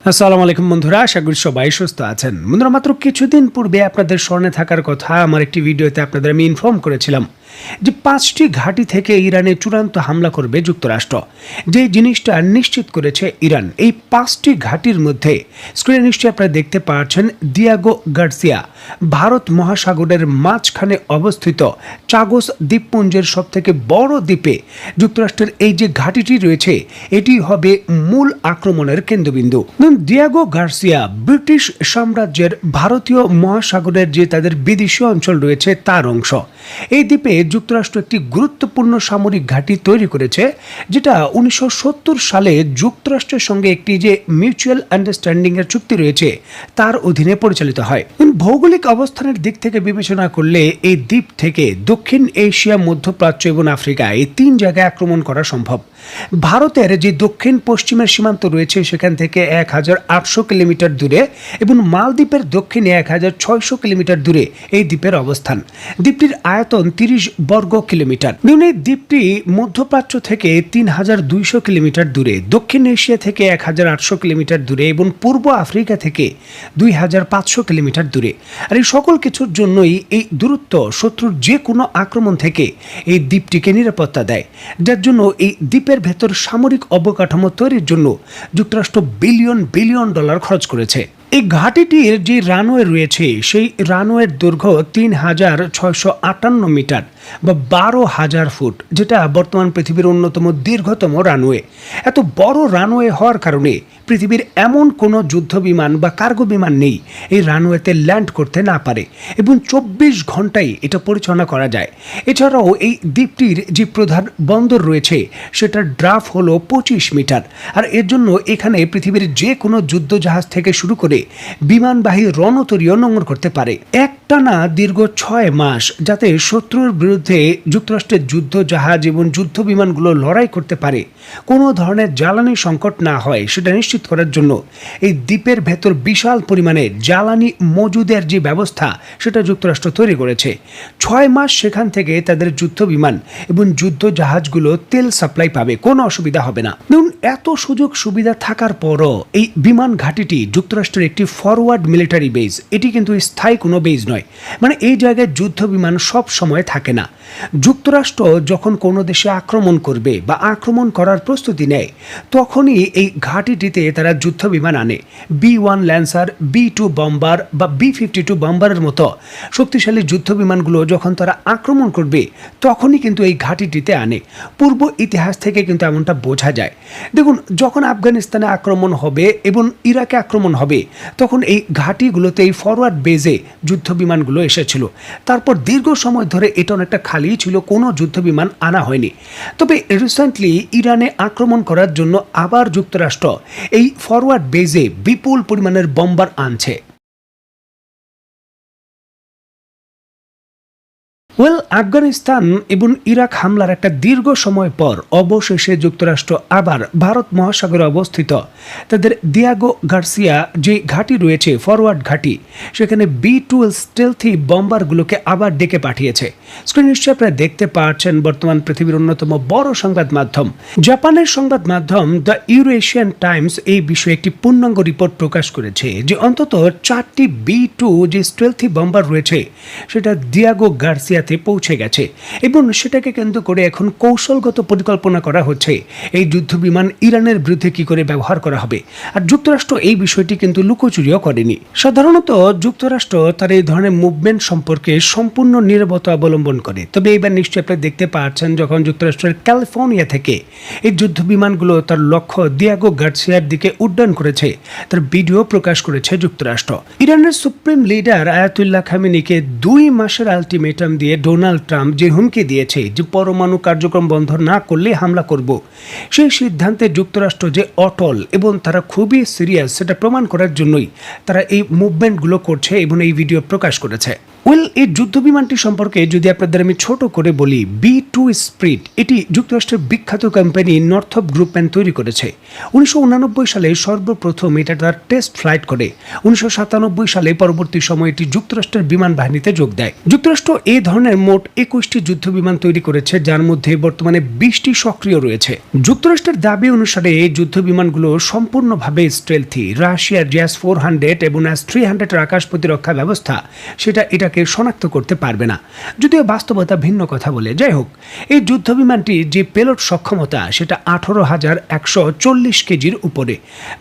আসসালামু আলাইকুম বন্ধুরা, আশা করি সবাই সুস্থ আছেন। বন্ধুরা, মাত্র কিছুদিন পূর্বে আপনাদের স্মরণে থাকার কথা আমার একটি ভিডিওতে আপনাদের আমি ইনফর্ম করেছিলাম যে 5টি ঘাঁটি থেকে ইরানে চূড়ান্ত হামলা করবে যুক্তরাষ্ট্র। যে জিনিসটা নিশ্চিত করেছে ইরান, এই 5টি ঘাঁটির মধ্যে স্ক্রিনে নিশ্চয়ই আপনারা দেখতে পাচ্ছেন দিয়াগো গার্সিয়া, ভারত মহাসাগরের মাঝখানে অবস্থিত চাগোস দ্বীপপুঞ্জের সবথেকে বড় দ্বীপে যুক্তরাষ্ট্রের এই যে ঘাঁটিটি রয়েছে এটি হবে মূল আক্রমণের কেন্দ্রবিন্দু। দিয়াগো গার্সিয়া ব্রিটিশ সাম্রাজ্যের ভারতীয় মহাসাগরের যে তাদের বিদেশী অঞ্চল রয়েছে তার অংশ। এই দ্বীপে যুক্তরাষ্ট্র একটি গুরুত্বপূর্ণ সামরিক ঘাঁটি তৈরি করেছে, যেটা 1970 সালে যুক্তরাষ্ট্রের সঙ্গে একটি যে মিউচুয়াল আন্ডারস্ট্যান্ডিং এর চুক্তি রয়েছে তার অধীনে পরিচালিত হয়। ভৌগোলিক অবস্থানের দিক থেকে বিবেচনা করলে এই দ্বীপ থেকে দক্ষিণ এশিয়া, মধ্যপ্রাচ্য এবং আফ্রিকা এই 3 জায়গায় আক্রমণ করা সম্ভব। ভারতের যে দক্ষিণ পশ্চিমের সীমান্ত রয়েছে সেখান থেকে 1800 কিলোমিটার দূরে এবং মালদ্বীপের দক্ষিণে 1600 কিলোমিটার দূরে এই দ্বীপের অবস্থান। দ্বীপটির আয়তন 30 বর্গ কিলোমিটার। এই দ্বীপটি মধ্যপ্রাচ্য থেকে 3200 কিলোমিটার দূরে, দক্ষিণ এশিয়া থেকে 1800 কিলোমিটার দূরে এবং পূর্ব আফ্রিকা থেকে 2500 কিলোমিটার দূরে। আর এই সকল কিছুর জন্যই এই দূরত্ব শত্রুর যে কোনো আক্রমণ থেকে এই দ্বীপটিকে নিরাপত্তা দেয়, যার জন্য এই দ্বীপের ভেতর সামরিক অবকাঠামো তৈরির জন্য যুক্তরাষ্ট্র বিলিয়ন বিলিয়ন ডলার খরচ করেছে। এই ঘাঁটিটির যে রানওয়ে রয়েছে সেই রানওয়ের দৈর্ঘ্য 3658 মিটার বা 12,000 ফুট, যেটা বর্তমান পৃথিবীর অন্যতম দীর্ঘতম রানওয়ে। এত বড় রানওয়ে হওয়ার কারণে পৃথিবীর এমন কোনো যুদ্ধ বিমান বা কার্গো বিমান নেই এই রানওয়েতে ল্যান্ড করতে না পারে এবং 24 ঘন্টায় এটা পরিচালনা করা যায়। এছাড়াও এই দ্বীপটির যে প্রধান বন্দর রয়েছে সেটার ড্রাফট হলো 25 মিটার। আর এর জন্য এখানে পৃথিবীর যে কোনো যুদ্ধ জাহাজ থেকে শুরু করে বিমানবাহী রণতরীও নোঙর করতে পারে। একটানা দীর্ঘ 6 মাস যাতে শত্রুর বিরুদ্ধে যুক্তরাষ্ট্রের যুদ্ধ জাহাজ এবং যুদ্ধ বিমানগুলো লড়াই করতে পারে, কোনো ধরনের জ্বালানি সংকট না হয় সেটা নিশ্চিত করার জন্য এই দ্বীপের ভেতর বিশাল পরিমাণে জ্বালানি মজুদের যে ব্যবস্থা সেটা যুক্তরাষ্ট্র তৈরি করেছে। 6 মাস সেখান থেকে তাদের যুদ্ধ বিমান এবং যুদ্ধ জাহাজগুলো তেল সাপ্লাই পাবে, কোনো অসুবিধা হবে না। দেখুন, এত সুযোগ সুবিধা থাকার পরও এই বিমান ঘাঁটিটি যুক্তরাষ্ট্রের একটি ফরওয়ার্ড মিলিটারি বেস, এটি কিন্তু স্থায়ী কোনো বেস নয়। মানে এই জায়গায় যুদ্ধ বিমান সব সময় থাকে না। যুক্তরাষ্ট্র যখন কোনো দেশে আক্রমণ করবে বা আক্রমণ করার প্রস্তুতি নেয় তখনই এই ঘাঁটিটিতে তারা যুদ্ধ বিমান আনে। B-1 ল্যান্সার, B-2 বম্বার বা B-52 বম্বারের মতো শক্তিশালী যুদ্ধ বিমানগুলো যখন তারা আক্রমণ করবে তখনই কিন্তু এই ঘাঁটিটিতে আনে। পূর্ব ইতিহাস থেকে কিন্তু এমনটা বোঝা যায়। দেখুন, যখন আফগানিস্তানে আক্রমণ হবে এবং ইরাকে আক্রমণ হবে তখন এই ঘাঁটিগুলোতে এই ফরওয়ার্ড বেজে যুদ্ধ বিমানগুলো এসেছিল। তারপর দীর্ঘ সময় ধরে এটা অনেকটা খালি ছিল, কোনো যুদ্ধ বিমান আনা হয়নি। তবে রিসেন্টলি ইরানে আক্রমণ করার জন্য আবার যুক্তরাষ্ট্র এই ফরওয়ার্ড বেজে বিপুল পরিমাণের বম্বার আনছে। আফগানিস্তান এবং ইরাক হামলার একটা দীর্ঘ সময় পর অবশেষে যুক্তরাষ্ট্র আবার ভারত মহাসাগরে অবস্থিত তাদের দিয়াগো গার্সিয়া যে ঘাঁটি রয়েছে, ফরওয়ার্ড ঘাঁটি, সেখানে B-12 স্টেলথি বম্বারগুলোকে আবার ডেকে পাঠিয়েছে। স্ক্রিন নিশ্চয়ই আপনারা দেখতে পাচ্ছেন বর্তমান পৃথিবীর অন্যতম বড় সংবাদ মাধ্যম জাপানের সংবাদ মাধ্যম দ্য ইউরেশিয়ান টাইমস এই বিষয়ে একটি পূর্ণাঙ্গ রিপোর্ট প্রকাশ করেছে যে অন্তত 4টি B-2 যে স্টেলথি বম্বার রয়েছে সেটা দিয়াগো গার্সিয়া পৌঁছে গেছে এবং সেটাকে কেন্দ্র করে এখন কৌশলগত পরিকল্পনা করা হচ্ছে এই যুদ্ধ বিমান ইরানের বিরুদ্ধে কি করে ব্যবহার করা হবে। আর যুক্তরাষ্ট্র এই বিষয়টি কিন্তু লুকোচুরিও করেনি। সাধারণত যুক্তরাষ্ট্র তার এই ধরনের মুভমেন্ট সম্পর্কে সম্পূর্ণ নীরবতা অবলম্বন করে। তবে এবার নিশ্চয়ই আপনি দেখতে পাচ্ছেন যখন যুক্তরাষ্ট্রের ক্যালিফোর্নিয়া থেকে এই যুদ্ধ বিমানগুলো তার লক্ষ্য দিয়াগো গার্সিয়ার দিকে উড্ডয়ন করেছে, তার ভিডিও প্রকাশ করেছে যুক্তরাষ্ট্র। ইরানের সুপ্রিম লিডার আয়াতুল্লাহ খামেনিকে 2 মাসের আলটিমেটাম দিয়ে ডোনাল্ড ট্রাম্প যে হুমকি দিয়েছে যে পরমাণু কার্যক্রম বন্ধ না করলে হামলা করব, সেই সিদ্ধান্তে যুক্তরাষ্ট্র যে অটল এবং তারা খুবই সিরিয়াস সেটা প্রমাণ করার জন্যই তারা এই মুভমেন্টগুলো করছে এবং এই ভিডিও প্রকাশ করেছে। এই যুদ্ধ বিমানটি সম্পর্কে যদি আপনাদের আমি ছোট করে বলি, B2 স্পিরিট এটি যুক্তরাষ্ট্রের বিখ্যাত কোম্পানি নর্থপ গ্রুপম্যান তৈরি করেছে। 1989 সালে সর্বপ্রথম এটা তার টেস্ট ফ্লাইট করে 1997 সালে পরবর্তী সময়ে এটি যুক্তরাষ্ট্রের বিমান বাহিনীতে যোগ দেয়। যুক্তরাষ্ট্র এই ধরনের মোট 21টি যুদ্ধ বিমান তৈরি করেছে, যার মধ্যে বর্তমানে 20টি সক্রিয় রয়েছে। যুক্তরাষ্ট্রের দাবি অনুসারে এই যুদ্ধ বিমানগুলো সম্পূর্ণভাবে স্টেলথি। রাশিয়ার JAS-400 এবং S-300 এর আকাশ প্রতিরক্ষা ব্যবস্থা সেটা এটাকে শনাক্ত করতে পারবে না, যদিও বাস্তবতা ভিন্ন কথা বলে। যাই হোক, এই যুদ্ধ বিমানটি যে পেলোড সক্ষমতা সেটা 18,140 কেজির উপরে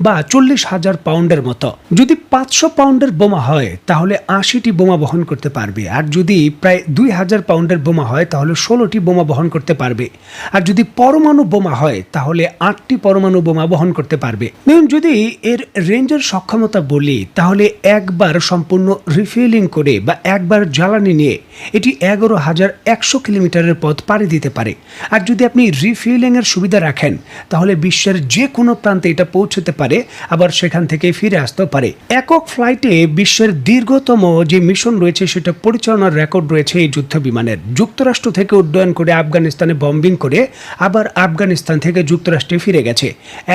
বা 40,000 পাউন্ডের মতো। যদি 500 পাউন্ডের বোমা হয় তাহলে 80টি বোমা বহন করতে পারবে, আর যদি প্রায় 2000 পাউন্ডের বোমা হয় তাহলে 16টি বোমা বহন করতে পারবে, আর যদি পরমাণু বোমা হয় তাহলে 8টি পরমাণু বোমা বহন করতে পারবে। দেখুন, যদি এর রেঞ্জের সক্ষমতা বলি তাহলে একবার সম্পূর্ণ রিফিলিং করে বা একবার জ্বালানি নিয়ে এটি 11,100 কিলোমিটারের পথ পাড়ি দিতে পারে। আর যদি আপনি রিফিলিং এর সুবিধা রাখেন তাহলে বিশ্বের যে কোনো প্রান্তে এটা পৌঁছতে পারে, আবার সেখান থেকে ফিরে আসতেও পারে। একক ফ্লাইটে বিশ্বের দীর্ঘতম যে মিশন রয়েছে সেটা পরিচালনার রেকর্ড রয়েছে এই যুদ্ধ বিমানের। যুক্তরাষ্ট্র থেকে উড্ডয়ন করে আফগানিস্তানে বম্বিং করে আবার আফগানিস্তান থেকে যুক্তরাষ্ট্রে ফিরে গেছে।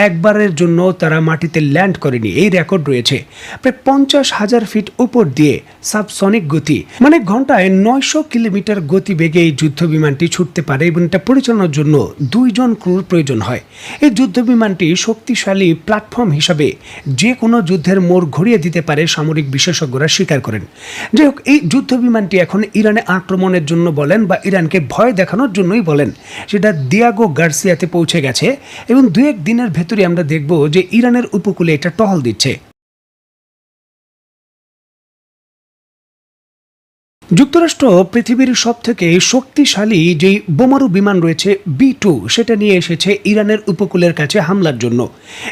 একবারের জন্য তারা মাটিতে ল্যান্ড করেনি, এই রেকর্ড রয়েছে। প্রায় 50,000 ফিট উপর দিয়ে সাবসনিক গতি, মানে ঘন্টায় 900 কিলোমিটার গতিবেগে এই যুদ্ধ বিমানটি ছুটতে পারে এবং এটা পরিচালনার জন্য 2 জন ক্রুর প্রয়োজন হয়। এই যুদ্ধ বিমানটি শক্তিশালী প্ল্যাটফর্ম হিসাবে যে কোনো যুদ্ধের মোড় ঘুরিয়ে দিতে পারে, সামরিক বিশেষজ্ঞরা স্বীকার করেন। যাই হোক, এই যুদ্ধ বিমানটি এখন ইরানে আক্রমণের জন্য বলেন বা ইরানকে ভয় দেখানোর জন্যই বলেন, সেটা দিয়াগো গার্সিয়াতে পৌঁছে গেছে এবং 2-1 দিনের ভেতরে আমরা দেখব যে ইরানের উপকূলে এটা টহল দিচ্ছে। যুক্তরাষ্ট্র পৃথিবীর সবথেকে শক্তিশালী যেই বোমারু বিমান রয়েছে B2 সেটা নিয়ে এসেছে ইরানের উপকূলের কাছে হামলার জন্য।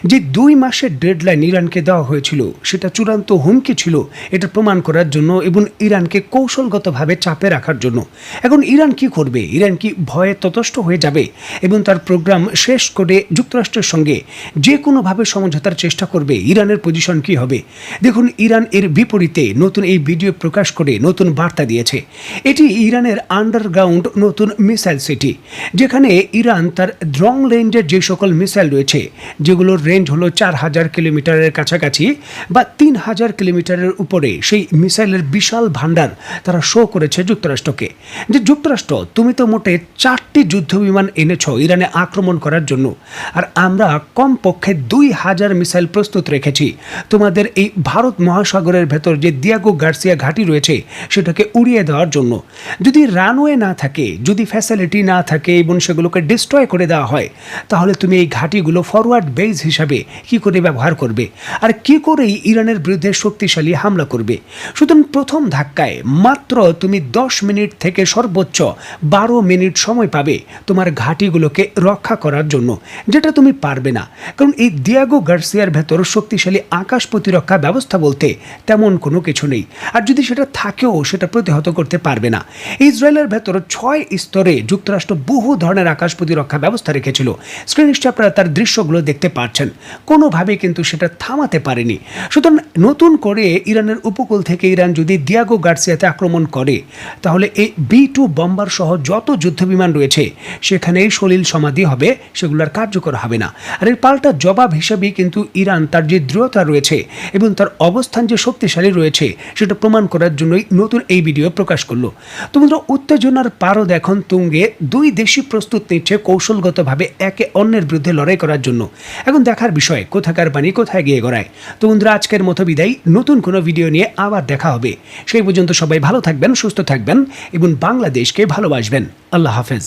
যে 2 মাসের ডেডলাইন ইরানকে দেওয়া হয়েছিল সেটা চূড়ান্ত হুমকি ছিল এটা প্রমাণ করার জন্য এবং ইরানকে কৌশলগতভাবে চাপে রাখার জন্য। এখন ইরান কি করবে? ইরান কি ভয়ে ততস্থ হয়ে যাবে এবং তার প্রোগ্রাম শেষ করে যুক্তরাষ্ট্রের সঙ্গে যে কোনোভাবে সমঝোতার চেষ্টা করবে? ইরানের পজিশন কি হবে? দেখুন, ইরান এর বিপরীতে নতুন এই ভিডিও প্রকাশ করে নতুন বার্তা দিয়েছে। এটি ইরানের আন্ডারগ্রাউন্ড নতুন মিসাইল সিটি, যেখানে ইরান তার লং রেঞ্জের যে সকল মিসাইল রয়েছে যেগুলোর রেঞ্জ হলো 4000 কিলোমিটারের কাছাকাছি বা 3000 কিলোমিটারের উপরে, সেই মিসাইলের বিশাল ভান্ডার তারা শো করেছে যুক্তরাষ্ট্রকে। যে যুক্তরাষ্ট্র, তুমি তো মোটে 4টি যুদ্ধ বিমান এনেছো ইরানে আক্রমণ করার জন্য, আর আমরা কমপক্ষে 2000 মিসাইল প্রস্তুত রেখেছি তোমাদের এই ভারত মহাসাগরের ভেতর যে দিয়াগো গার্সিয়া ঘাঁটি রয়েছে সেটাকে উড়িয়ে দেওয়ার জন্য। যদি রানওয়ে না থাকে, যদি ফ্যাসিলিটি না থাকে এবং সেগুলোকে ডিস্ট্রয় করে দেওয়া হয়, তাহলে তুমি এই ঘাঁটিগুলো ফরওয়ার্ড বেস হিসাবে কি করে ব্যবহার করবে আর কি করেই ইরানের বিরুদ্ধে শক্তিশালী হামলা করবে? সুতরাং প্রথম ধাক্কায় মাত্র তুমি 10 মিনিট থেকে সর্বোচ্চ 12 মিনিট সময় পাবে তোমার ঘাঁটিগুলোকে রক্ষা করার জন্য, যেটা তুমি পারবে না। কারণ এই দিয়াগো গার্সিয়ার ভেতর শক্তিশালী আকাশ প্রতিরক্ষা ব্যবস্থা বলতে তেমন কোনো কিছু নেই, আর যদি সেটা থাকেও সেটা প্রতিহত করতে পারবে না। ইসরায়েলের ভেতর 6 স্তরে যুক্তরাষ্ট্র বহু ধরনের আকাশ প্রতিরক্ষা ব্যবস্থা রেখেছিল। স্ক্রিনে আপনারা তার দৃশ্যগুলো দেখতে পাচ্ছেন, কোনোভাবে কিন্তু সেটা থামাতে পারেনি। সুতরাং নতুন করে ইরানের উপকূল থেকে ইরান যদি দিয়াগো গার্সিয়াতে আক্রমণ করে, তাহলে এই B2 বম্বার সহ যত যুদ্ধ বিমান রয়েছে সেখানেই সলিল সমাধি হবে, সেগুলোর কার্যকর হবে না। আর এর পাল্টা জবাব হিসেবেই কিন্তু ইরান তার যে দৃঢ়তা রয়েছে এবং তার অবস্থান যে শক্তিশালী রয়েছে সেটা প্রমাণ করার জন্যই নতুন এই ভিডিও প্রকাশ করলো। তোমরা উত্তেজনার পারদ এখন তুঙ্গে, 2 দেশই প্রস্তুত নিচ্ছে কৌশলগতভাবে একে অন্যের বিরুদ্ধে লড়াই করার জন্য। এখন দেখার বিষয় কোথাকার পানি কোথায় গিয়ে গড়ায়। তো বন্ধুরা, আজকের মতো বিদায়, নতুন কোনো ভিডিও নিয়ে আবার দেখা হবে। সেই পর্যন্ত সবাই ভালো থাকবেন, সুস্থ থাকবেন এবং বাংলাদেশকে ভালোবাসবেন। আল্লাহ হাফেজ।